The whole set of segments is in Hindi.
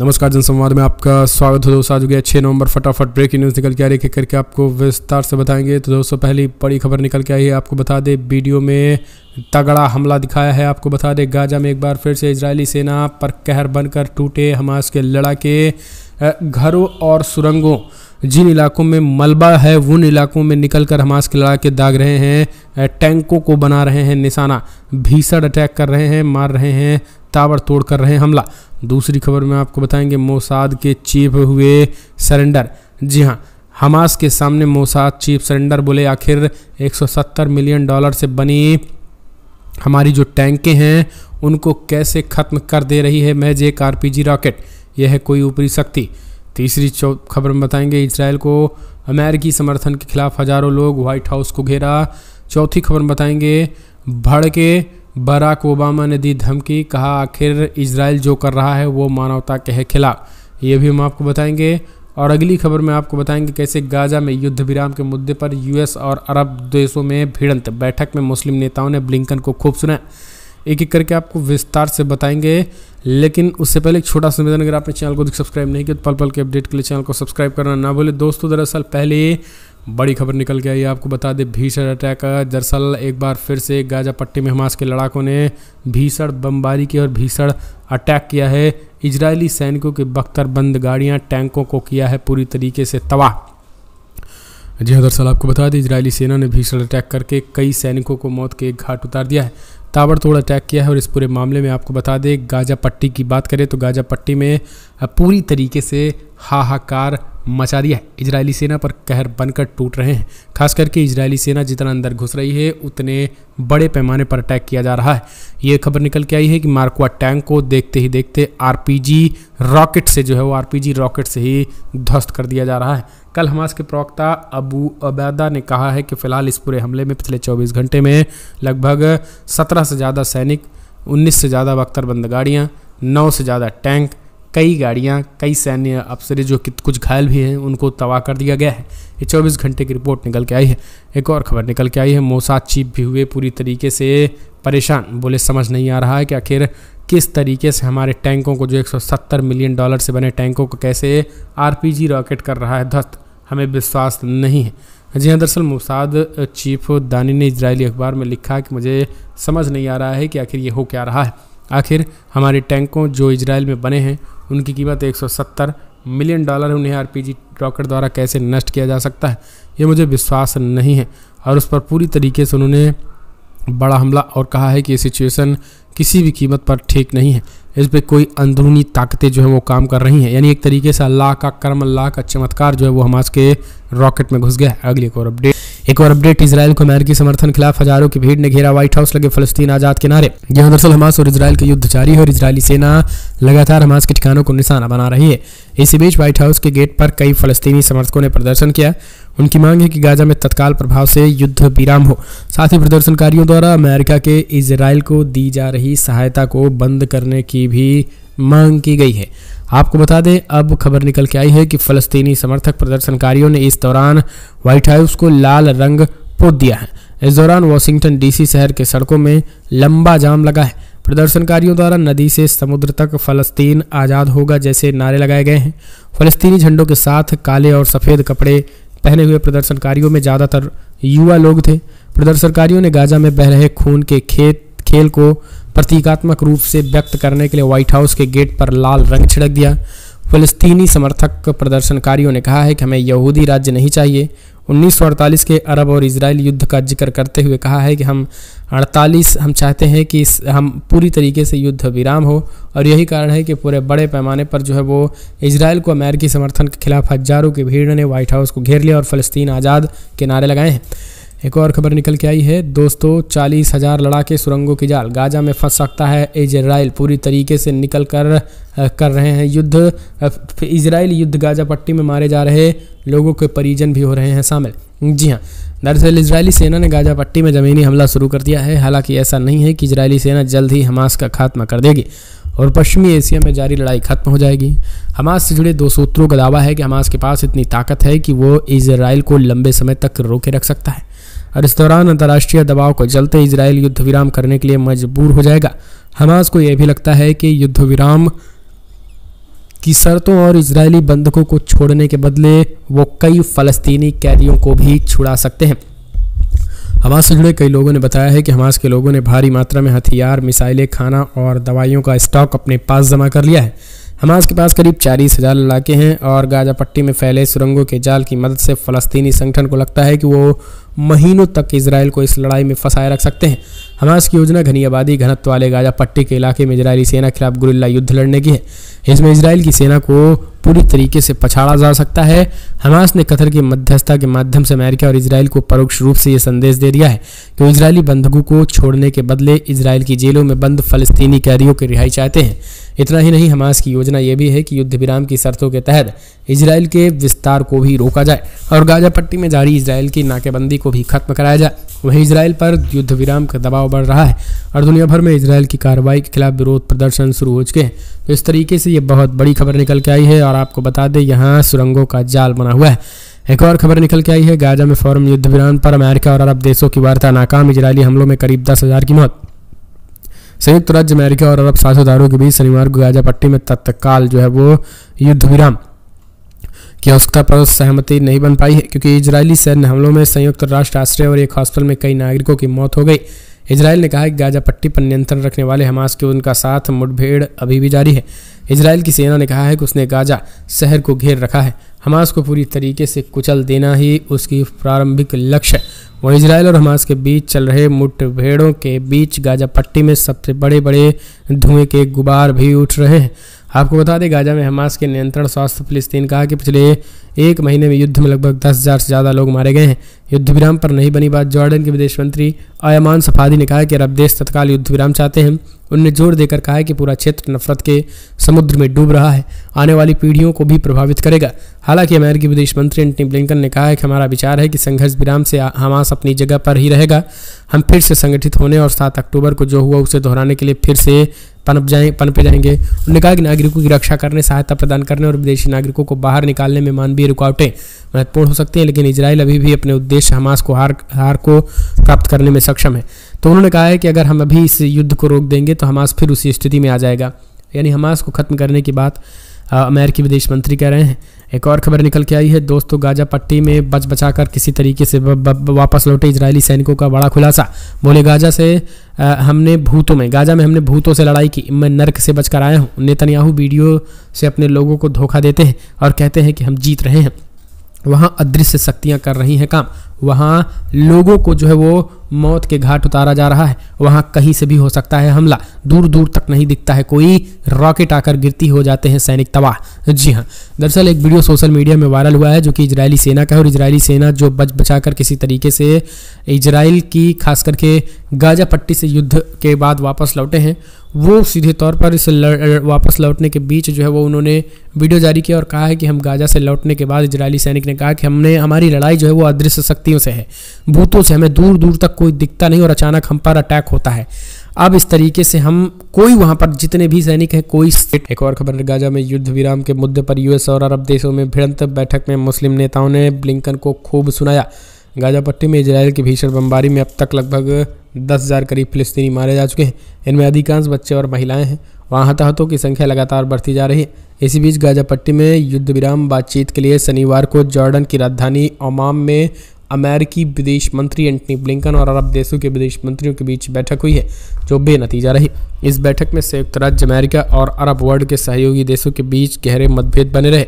नमस्कार जनसंवाद में आपका स्वागत है दोस्तों। आज हो गया 6 नवंबर। फटाफट ब्रेकिंग न्यूज़ निकल के आ रही है, करके आपको विस्तार से बताएंगे। तो दोस्तों पहली बड़ी खबर निकल के आई है, आपको बता दें वीडियो में तगड़ा हमला दिखाया है। आपको बता दें गाजा में एक बार फिर से इजरायली सेना पर कहर बनकर टूटे हमास के लड़ाके घरों और सुरंगों, जिन इलाकों में मलबा है उन इलाकों में निकलकर हमास के लड़ाके दाग रहे हैं, टैंकों को बना रहे हैं निशाना, भीषण अटैक कर रहे हैं, मार रहे हैं, ताबड़तोड़ कर रहे हैं हमला। दूसरी खबर में आपको बताएंगे मोसाद के चीफ हुए सरेंडर। जी हाँ, हमास के सामने मोसाद चीफ सरेंडर बोले आखिर $170 मिलियन से बनी हमारी जो टैंकें हैं उनको कैसे ख़त्म कर दे रही है महज एक RPG रॉकेट। यह है कोई ऊपरी शक्ति। तीसरी खबर में बताएंगे इजराइल को अमेरिकी समर्थन के खिलाफ हजारों लोग व्हाइट हाउस को घेरा। चौथी खबर में बताएंगे भड़के बराक ओबामा ने दी धमकी, कहा आखिर इजराइल जो कर रहा है वो मानवता के है खिलाफ। ये भी हम आपको बताएंगे। और अगली खबर में आपको बताएंगे कैसे गाजा में युद्ध विराम के मुद्दे पर US और अरब देशों में भिड़ंत। बैठक में मुस्लिम नेताओं ने ब्लिंकन को खूब सुना। एक एक करके आपको विस्तार से बताएंगे, लेकिन उससे पहले एक छोटा सा निवेदन, अगर आपने चैनल को सब्सक्राइब नहीं किया तो पल पल के अपडेट के लिए चैनल को सब्सक्राइब करना ना भूलें। दोस्तों दरअसल पहले बड़ी खबर निकल के आई है, आपको बता दें भीषण अटैक। दरअसल एक बार फिर से गाजा पट्टी में हमास के लड़ाकों ने भीषण बमबारी की और भीषण अटैक किया है। इजरायली सैनिकों की बख्तरबंद गाड़ियां, टैंकों को किया है पूरी तरीके से तबाह। जी हाँ, दरअसल आपको बता दें इजरायली सेना ने भीषण अटैक करके कई सैनिकों को मौत के एक घाट उतार दिया है, ताबड़तोड़ अटैक किया है। और इस पूरे मामले में आपको बता दें गाजा पट्टी की बात करें तो गाजा पट्टी में पूरी तरीके से हाहाकार मचा दिया है। इजरायली सेना पर कहर बनकर टूट रहे हैं। खास करके इजरायली सेना जितना अंदर घुस रही है उतने बड़े पैमाने पर अटैक किया जा रहा है। ये खबर निकल के आई है कि मार्कवा टैंक को देखते ही देखते RPG रॉकेट से जो है वो RPG रॉकेट से ही ध्वस्त कर दिया जा रहा है। कल हमास के प्रवक्ता अबू अबैदा ने कहा है कि फिलहाल इस पूरे हमले में पिछले 24 घंटे में लगभग 17 से ज़्यादा सैनिक, 19 से ज़्यादा बख्तरबंद गाड़ियाँ, 9 से ज़्यादा टैंक, कई गाड़ियां, कई सैन्य अफसर जो कि कुछ घायल भी हैं उनको तबाह कर दिया गया है। ये 24 घंटे की रिपोर्ट निकल के आई है। एक और खबर निकल के आई है, मोसाद चीफ भी हुए पूरी तरीके से परेशान। बोले समझ नहीं आ रहा है कि आखिर किस तरीके से हमारे टैंकों को, जो $170 मिलियन से बने टैंकों को कैसे RPG रॉकेट कर रहा है ध्वस्त। हमें विश्वास नहीं है। जी हाँ, दरअसल मोसाद चीफ दानी ने इजरायली अखबार में लिखा कि मुझे समझ नहीं आ रहा है कि आखिर ये हो क्या रहा है। आखिर हमारे टैंकों जो इजराइल में बने हैं उनकी कीमत $170 मिलियन, उन्हें RPG रॉकेट द्वारा कैसे नष्ट किया जा सकता है, ये मुझे विश्वास नहीं है। और उस पर पूरी तरीके से उन्होंने बड़ा हमला और कहा है कि ये सिचुएशन किसी भी कीमत पर ठीक नहीं है। इस पर कोई अंदरूनी ताकतें जो है वो काम कर रही हैं, यानी एक तरीके से अल्लाह का कर्म, अल्लाह का चमत्कार जो है वो हमास के रॉकेट में घुस गया है। अगली एक और अपडेट इजराइल को अमेरिकी समर्थन खिलाफ हजारों की भीड़ ने घेरा। व्हाइट हाउस लगे फलस्तीन आजाद के नारे। जहां दरअसल हमास और इजराइल के युद्ध जारी है और इजरायली सेना लगातार हमास के ठिकानों को निशाना बना रही है। इसी बीच व्हाइट हाउस के गेट पर कई फलस्तीनी समर्थकों ने प्रदर्शन किया। उनकी मांग है कि गाजा में तत्काल प्रभाव से युद्ध विराम हो। साथ ही प्रदर्शनकारियों द्वारा अमेरिका के इजराइल को दी जा रही सहायता को बंद करने की भी मांग की गई है। आपको बता दें अब खबर निकल के आई है कि फलस्तीनी समर्थक प्रदर्शनकारियों ने इस दौरान व्हाइट हाउस को लाल रंग पोत दिया है। इस दौरान वाशिंगटन DC शहर के सड़कों में लंबा जाम लगा है। प्रदर्शनकारियों द्वारा नदी से समुद्र तक फलस्तीन आज़ाद होगा जैसे नारे लगाए गए हैं। फलस्तीनी झंडों के साथ काले और सफ़ेद कपड़े पहने हुए प्रदर्शनकारियों में ज़्यादातर युवा लोग थे। प्रदर्शनकारियों ने गाजा में बह रहे खून के खेल को प्रतीकात्मक रूप से व्यक्त करने के लिए व्हाइट हाउस के गेट पर लाल रंग छिड़क दिया। फ़लस्तीनी समर्थक प्रदर्शनकारियों ने कहा है कि हमें यहूदी राज्य नहीं चाहिए। 1948 के अरब और इजराइल युद्ध का जिक्र करते हुए कहा है कि हम चाहते हैं कि हम पूरी तरीके से युद्ध विराम हो। और यही कारण है कि पूरे बड़े पैमाने पर जो है वो इजराइल को अमेरिकी समर्थन के खिलाफ हजारों की भीड़ ने व्हाइट हाउस को घेर लिया और फ़लस्तीन आज़ाद के नारे लगाए हैं। एक और खबर निकल के आई है दोस्तों, 40,000 लड़ाके सुरंगों की जाल। गाजा में फंस सकता है इजराइल, पूरी तरीके से निकल कर रहे हैं युद्ध। इजराइल युद्ध गाजा पट्टी में मारे जा रहे लोगों के परिजन भी हो रहे हैं शामिल। जी हाँ, दरअसल इजरायली सेना ने गाजा पट्टी में ज़मीनी हमला शुरू कर दिया है। हालांकि ऐसा नहीं है कि इजरायली सेना जल्द ही हमास का खात्मा कर देगी और पश्चिमी एशिया में जारी लड़ाई खत्म हो जाएगी। हमास से जुड़े 2 सूत्रों का दावा है कि हमास के पास इतनी ताकत है कि वो इजराइल को लंबे समय तक रोके रख सकता है और इस दौरान अंतर्राष्ट्रीय दबाव को चलते इजराइल युद्ध विराम करने के लिए मजबूर हो जाएगा। हमास को यह भी लगता है कि युद्ध विराम की शर्तों और इजरायली बंधकों को छोड़ने के बदले वो कई फ़लस्तीनी कैदियों को भी छुड़ा सकते हैं। हमास से जुड़े कई लोगों ने बताया है कि हमास के लोगों ने भारी मात्रा में हथियार, मिसाइलें, खाना और दवाइयों का स्टॉक अपने पास जमा कर लिया है। हमास के पास करीब 40,000 लड़ाके हैं और गाजा पट्टी में फैले सुरंगों के जाल की मदद से फ़लस्तीनी संगठन को लगता है कि वो महीनों तक इजराइल को इस लड़ाई में फंसाए रख सकते हैं। हमास की योजना घनी आबादी घनत्व वाले गाजा पट्टी के इलाके में इजरायली सेना खिलाफ गुरिल्ला युद्ध लड़ने की है। इसमें इजराइल की सेना को पूरी तरीके से पछाड़ा जा सकता है। हमास ने कतर की मध्यस्थता के माध्यम से अमेरिका और इजराइल को परोक्ष रूप से ये संदेश दे दिया है कि वो इजरायली बंधकों को छोड़ने के बदले इजराइल की जेलों में बंद फ़लस्तीनी कैदियों की रिहाई चाहते हैं। इतना ही नहीं, हमास की योजना ये भी है कि युद्ध विराम की शर्तों के तहत इजराइल के विस्तार को भी रोका जाए और गाजा पट्टी में जारी इजराइल की नाकेबंदी को भी खत्म कराया जाए। वहीं इजराइल पर युद्ध विराम का दबाव बढ़ रहा है और दुनिया भर में इजराइल की कार्रवाई के खिलाफ विरोध प्रदर्शन शुरू हो चुके हैं। तो इस तरीके से ये बहुत बड़ी खबर निकल के आई है और आपको बता दें यहाँ सुरंगों का जाल बना हुआ है। एक और खबर निकल के आई है, गाजा में फौरन युद्ध विराम पर अमेरिका और अरब देशों की वार्ता नाकाम, इजरायली हमलों में करीब 10,000 की मौत। संयुक्त राज्य अमेरिका और अरब साझेदारों के बीच शनिवार को गाजा पट्टी में तत्काल जो है वो युद्ध विराम की आवश्यकता पर सहमति नहीं बन पाई है क्योंकि इजरायली सैन्य हमलों में संयुक्त राष्ट्र आश्रय और एक हॉस्पिटल में कई नागरिकों की मौत हो गई। इजराइल ने कहा कि गाजा पट्टी पर नियंत्रण रखने वाले हमास के उनका साथ मुठभेड़ अभी भी जारी है। इजराइल की सेना ने कहा है कि उसने गाजा शहर को घेर रखा है। हमास को पूरी तरीके से कुचल देना ही उसकी प्रारंभिक लक्ष्य है। वहीं इजराइल और हमास के बीच चल रहे मुठभेड़ों के बीच गाजा पट्टी में सबसे बड़े बड़े धुएं के गुबार भी उठ रहे हैं। आपको बता दें, गाजा में हमास के नियंत्रण स्वास्थ्य फिलिस्तीन कहा कि पिछले एक महीने में युद्ध में लगभग 10,000 से ज़्यादा लोग मारे गए हैं। युद्ध विराम पर नहीं बनी बात। जॉर्डन के विदेश मंत्री अयमान सफादी ने कहा कि अरब देश तत्काल युद्ध विराम चाहते हैं। उन्होंने जोर देकर कहा है कि पूरा क्षेत्र नफरत के समुद्र में डूब रहा है, आने वाली पीढ़ियों को भी प्रभावित करेगा। हालांकि अमेरिकी विदेश मंत्री एंटनी ब्लिंकन ने कहा है कि हमारा विचार है कि संघर्ष विराम से हमास अपनी जगह पर ही रहेगा। हम फिर से संगठित होने और 7 अक्टूबर को जो हुआ उसे दोहराने के लिए फिर से पनपे जाएंगे। उन्होंने कहा कि नागरिकों की रक्षा करने, सहायता प्रदान करने और विदेशी नागरिकों को बाहर निकालने में मानवीय रुकावटें महत्वपूर्ण हो सकती हैं, लेकिन इजराइल अभी भी अपने उद्देश्य हमास को हार को प्राप्त करने में सक्षम है। तो उन्होंने कहा है कि अगर हम अभी इस युद्ध को रोक देंगे तो हमास फिर उसी स्थिति में आ जाएगा। यानी हमास को खत्म करने की बात अमेरिकी विदेश मंत्री कह रहे हैं। एक और खबर निकल के आई है दोस्तों, गाजा पट्टी में बचाकर किसी तरीके से वापस लौटे इजरायली सैनिकों का बड़ा खुलासा। बोले, गाजा में हमने भूतों से लड़ाई की, मैं नर्क से बचकर आया हूँ। नेतन्याहू वीडियो से अपने लोगों को धोखा देते हैं और कहते हैं कि हम जीत रहे हैं। वहाँ अदृश्य शक्तियाँ कर रही हैं काम। वहाँ लोगों को जो है वो मौत के घाट उतारा जा रहा है। वहाँ कहीं से भी हो सकता है हमला, दूर दूर तक नहीं दिखता है कोई, रॉकेट आकर गिरती हो जाते हैं सैनिक तबाह। जी हाँ, दरअसल एक वीडियो सोशल मीडिया में वायरल हुआ है जो कि इजरायली सेना का है और इजरायली सेना जो बचाकर किसी तरीके से इजराइल की खास करके गाजा पट्टी से युद्ध के बाद वापस लौटे हैं, वो सीधे तौर पर इस वापस लौटने के बीच जो है वो उन्होंने वीडियो जारी किया और कहा है कि हम गाजा से लौटने के बाद इजरायली सैनिक ने कहा कि हमारी लड़ाई जो है वो अदृश्य शक्तियों से है, भूतों से, हमें दूर दूर तक कोई दिखता नहीं और अचानक हम पर अटैक होता है। अब इस तरीके से हम कोई वहां पर जितने भी सैनिक हैं कोई। एक और खबर, गाजा में युद्ध विराम के मुद्दे पर यूएस और अरब देशों में भिड़ंत। बैठक में मुस्लिम नेताओं ने ब्लिंकन को खूब सुनाया। गाजा पट्टी में इजराइल की भीषण बमबारी में अब तक लगभग 10,000 करीब फिलिस्तीनी मारे जा चुके हैं। इनमें अधिकांश बच्चे और महिलाएं हैं। वहाँ हताहतों की संख्या लगातार बढ़ती जा रही है। इसी बीच गाजा पट्टी में युद्ध विराम बातचीत के लिए शनिवार को जॉर्डन की राजधानी अम्मान में अमेरिकी विदेश मंत्री एंटनी ब्लिंकन और अरब देशों के विदेश मंत्रियों के बीच बैठक हुई है जो बेनतीजा रही। इस बैठक में संयुक्त राज्य अमेरिका और अरब वर्ल्ड के सहयोगी देशों के बीच गहरे मतभेद बने रहे।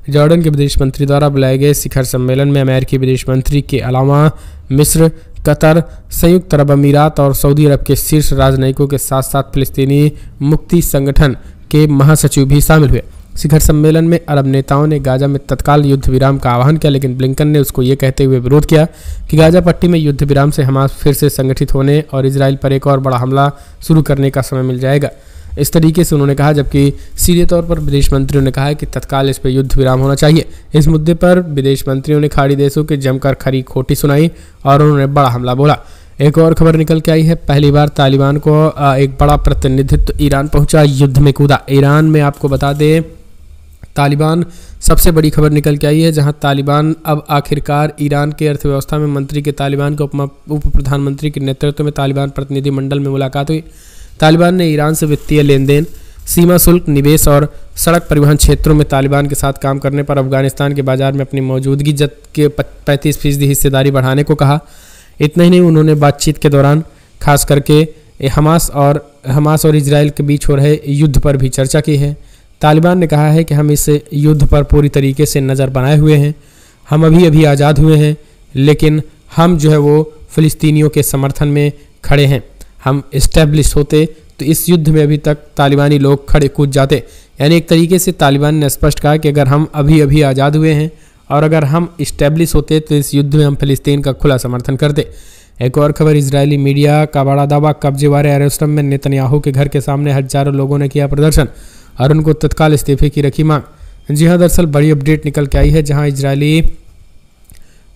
जॉर्डन के विदेश मंत्री द्वारा बुलाए गए शिखर सम्मेलन में अमेरिकी विदेश मंत्री के अलावा मिस्र, कतर, संयुक्त अरब अमीरात और सऊदी अरब के शीर्ष राजनयिकों के साथ साथ फिलिस्तीनी मुक्ति संगठन के महासचिव भी शामिल हुए। शिखर सम्मेलन में अरब नेताओं ने गाजा में तत्काल युद्ध विराम का आह्वान किया, लेकिन ब्लिंकन ने उसको ये कहते हुए विरोध किया कि गाजा पट्टी में युद्ध विराम से हमास फिर से संगठित होने और इजराइल पर एक और बड़ा हमला शुरू करने का समय मिल जाएगा। इस तरीके से उन्होंने कहा, जबकि सीधे तौर पर विदेश मंत्रियों ने कहा कि तत्काल इस पर युद्ध विराम होना चाहिए। इस मुद्दे पर विदेश मंत्रियों ने खाड़ी देशों के जमकर खरी खोटी सुनाई और उन्होंने बड़ा हमला बोला। एक और खबर निकल के आई है, पहली बार तालिबान को एक बड़ा प्रतिनिधित्व ईरान पहुंचा, युद्ध में कूदा। ईरान में आपको बता दें तालिबान सबसे बड़ी खबर निकल के आई है, जहां तालिबान अब आखिरकार ईरान के अर्थव्यवस्था में मंत्री के तालिबान के उप प्रधानमंत्री के नेतृत्व में तालिबान प्रतिनिधिमंडल में मुलाकात हुई। तालिबान ने ईरान से वित्तीय लेन देन, सीमा शुल्क, निवेश और सड़क परिवहन क्षेत्रों में तालिबान के साथ काम करने पर अफगानिस्तान के बाजार में अपनी मौजूदगी जत के 35% हिस्सेदारी बढ़ाने को कहा। इतना ही नहीं, उन्होंने बातचीत के दौरान खास करके हमास और इजराइल के बीच हो रहे युद्ध पर भी चर्चा की है। तालिबान ने कहा है कि हम इस युद्ध पर पूरी तरीके से नज़र बनाए हुए हैं, हम अभी आज़ाद हुए हैं, लेकिन हम जो है वो फ़िलिस्तीनियों के समर्थन में खड़े हैं। हम इस्टेब्लिश होते तो इस युद्ध में अभी तक तालिबानी लोग खड़े कूद जाते। यानी एक तरीके से तालिबान ने स्पष्ट कहा कि अगर हम अभी आज़ाद हुए हैं और अगर हम इस्टेब्लिश होते तो इस युद्ध में हम फ़िलिस्तीन का खुला समर्थन करते। एक और खबर, इजरायली मीडिया का बड़ा दावा, कब्जे वाले यरूशलेम में नेतन्याहू के घर के सामने हजारों लोगों ने किया प्रदर्शन और उनको तत्काल इस्तीफे की रखी मांग। जी हाँ, दरअसल बड़ी अपडेट निकल के आई है, जहां इजरायली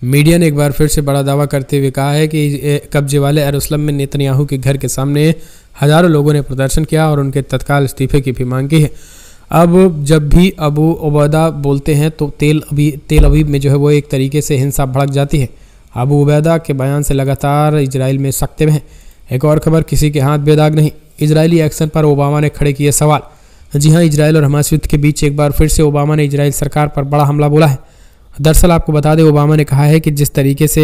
मीडिया ने एक बार फिर से बड़ा दावा करते हुए कहा है कि कब्जे वाले यरूशलेम में नेतन्याहू के घर के सामने हजारों लोगों ने प्रदर्शन किया और उनके तत्काल इस्तीफे की भी मांग की है। अब जब भी अबू उबैदा बोलते हैं तो तेल अवीव में जो है वो एक तरीके से हिंसा भड़क जाती है। अबू उबैदा के बयान से लगातार इजराइल में सख्ते में है। एक और खबर, किसी के हाथ बेदाग नहीं, इजरायली एक्शन पर ओबामा ने खड़े किए सवाल। जी हाँ, इजराइल और हमास युद्ध के बीच एक बार फिर से ओबामा ने इजराइल सरकार पर बड़ा हमला बोला है। दरअसल आपको बता दें, ओबामा ने कहा है कि जिस तरीके से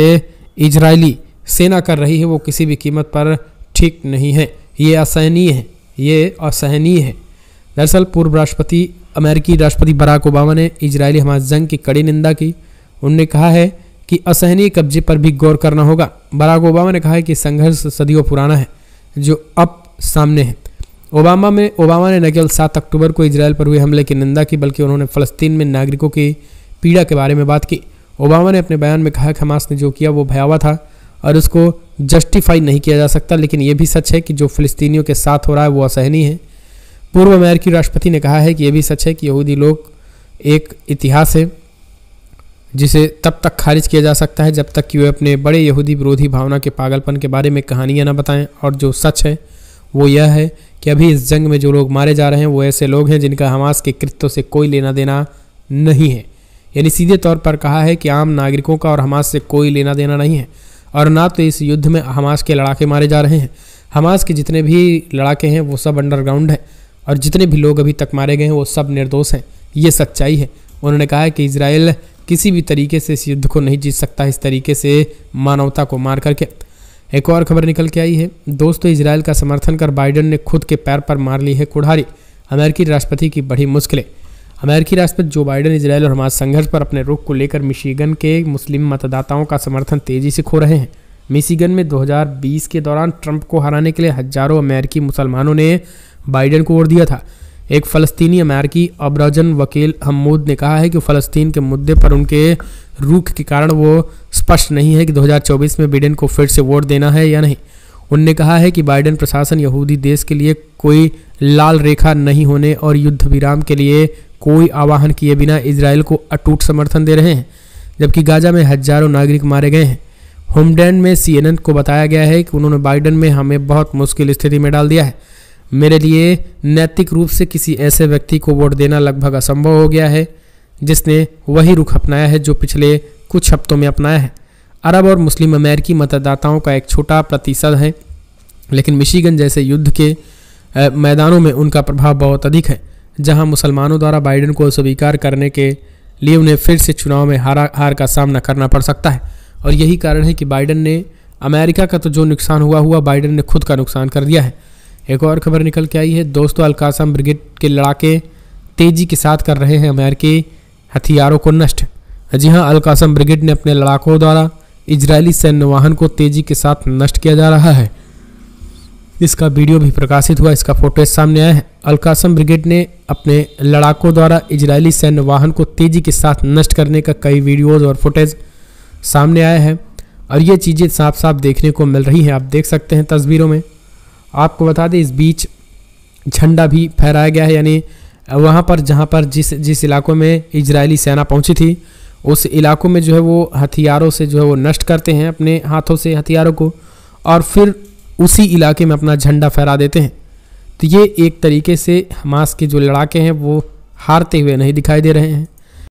इजरायली सेना कर रही है वो किसी भी कीमत पर ठीक नहीं है, ये असहनीय है। दरअसल पूर्व अमेरिकी राष्ट्रपति बराक ओबामा ने इजरायली हमास जंग की कड़ी निंदा की। उन्होंने कहा है कि असहनीय कब्जे पर भी गौर करना होगा। बराक ओबामा ने कहा है कि संघर्ष सदियों पुराना है जो अब सामने है। ओबामा ने न केवल 7 अक्टूबर को इजराइल पर हुए हमले की निंदा की, बल्कि उन्होंने फ़लस्तीन में नागरिकों की पीड़ा के बारे में बात की। ओबामा ने अपने बयान में कहा कि हमास ने जो किया वो भयावह था और उसको जस्टिफाई नहीं किया जा सकता, लेकिन ये भी सच है कि जो फ़िलिस्तीनियों के साथ हो रहा है वो असहनीय है। पूर्व अमेरिकी राष्ट्रपति ने कहा है कि यह भी सच है कि यहूदी लोग एक इतिहास है जिसे तब तक खारिज किया जा सकता है जब तक कि वे अपने बड़े यहूदी विरोधी भावना के पागलपन के बारे में कहानियां न बताएं। और जो सच है वो यह है कि अभी इस जंग में जो लोग मारे जा रहे हैं वो ऐसे लोग हैं जिनका हमास के कृत्यों से कोई लेना देना नहीं है। यानी सीधे तौर पर कहा है कि आम नागरिकों का और हमास से कोई लेना देना नहीं है, और ना तो इस युद्ध में हमास के लड़ाके मारे जा रहे हैं। हमास के जितने भी लड़ाके हैं वो सब अंडरग्राउंड हैं और जितने भी लोग अभी तक मारे गए हैं वो सब निर्दोष हैं। ये सच्चाई है। उन्होंने कहा है कि इजराइल किसी भी तरीके से इस युद्ध को नहीं जीत सकता, इस तरीके से मानवता को मार करके। एक और खबर निकल के आई है दोस्तों, इजराइल का समर्थन कर बाइडेन ने खुद के पैर पर मार ली है कुल्हाड़ी। अमेरिकी राष्ट्रपति की बड़ी मुश्किलें। अमेरिकी राष्ट्रपति जो बाइडेन इजराइल और हमास संघर्ष पर अपने रुख को लेकर मिशिगन के मुस्लिम मतदाताओं का समर्थन तेजी से खो रहे हैं। मिशिगन में 2020 के दौरान ट्रंप को हराने के लिए हजारों अमेरिकी मुसलमानों ने बाइडेन को वोट दिया था। एक फ़लस्तीनी अमेरिकी अब्राजन वकील हमूद ने कहा है कि फ़लस्तीन के मुद्दे पर उनके रुख के कारण वो स्पष्ट नहीं है कि 2024 में बाइडेन को फिर से वोट देना है या नहीं। उनने कहा है कि बाइडेन प्रशासन यहूदी देश के लिए कोई लाल रेखा नहीं होने और युद्ध विराम के लिए कोई आह्वान किए बिना इजराइल को अटूट समर्थन दे रहे हैं, जबकि गाजा में हजारों नागरिक मारे गए हैं। होमडैन में CNN को बताया गया है कि उन्होंने बाइडेन में हमें बहुत मुश्किल स्थिति में डाल दिया है। मेरे लिए नैतिक रूप से किसी ऐसे व्यक्ति को वोट देना लगभग असंभव हो गया है जिसने वही रुख अपनाया है जो पिछले कुछ हफ्तों में अपनाया है। अरब और मुस्लिम अमेरिकी मतदाताओं का एक छोटा प्रतिशत है, लेकिन मिशिगन जैसे युद्ध के मैदानों में उनका प्रभाव बहुत अधिक है, जहां मुसलमानों द्वारा बाइडेन को स्वीकार करने के लिए उन्हें फिर से चुनाव में हार का सामना करना पड़ सकता है। और यही कारण है कि बाइडेन ने अमेरिका का तो जो नुकसान हुआ बाइडेन ने खुद का नुकसान कर दिया है। एक और खबर निकल के आई है दोस्तों, अल-कासम ब्रिगेड के लड़ाके तेजी के साथ कर रहे हैं अमेरिकी हथियारों को नष्ट। जी हाँ, अल-कासम ब्रिगेड ने अपने लड़ाकों द्वारा इजरायली सैन्य वाहन को तेजी के साथ नष्ट किया जा रहा है। इसका वीडियो भी प्रकाशित हुआ, इसका फोटोज सामने आया है। अल-कासम ब्रिगेड ने अपने लड़ाकों द्वारा इजरायली सैन्य वाहन को तेजी के साथ नष्ट करने का कई वीडियोज और फुटेज सामने आया है और ये चीज़ें साफ साफ देखने को मिल रही हैं। आप देख सकते हैं तस्वीरों में। आपको बता दें इस बीच झंडा भी फहराया गया है, यानी वहाँ पर जहाँ पर जिस इलाकों में इजरायली सेना पहुँची थी उस इलाकों में जो है वो हथियारों से जो है वो नष्ट करते हैं अपने हाथों से हथियारों को और फिर उसी इलाके में अपना झंडा फहरा देते हैं। तो ये एक तरीके से हमास के जो लड़ाके हैं वो हारते हुए नहीं दिखाई दे रहे हैं।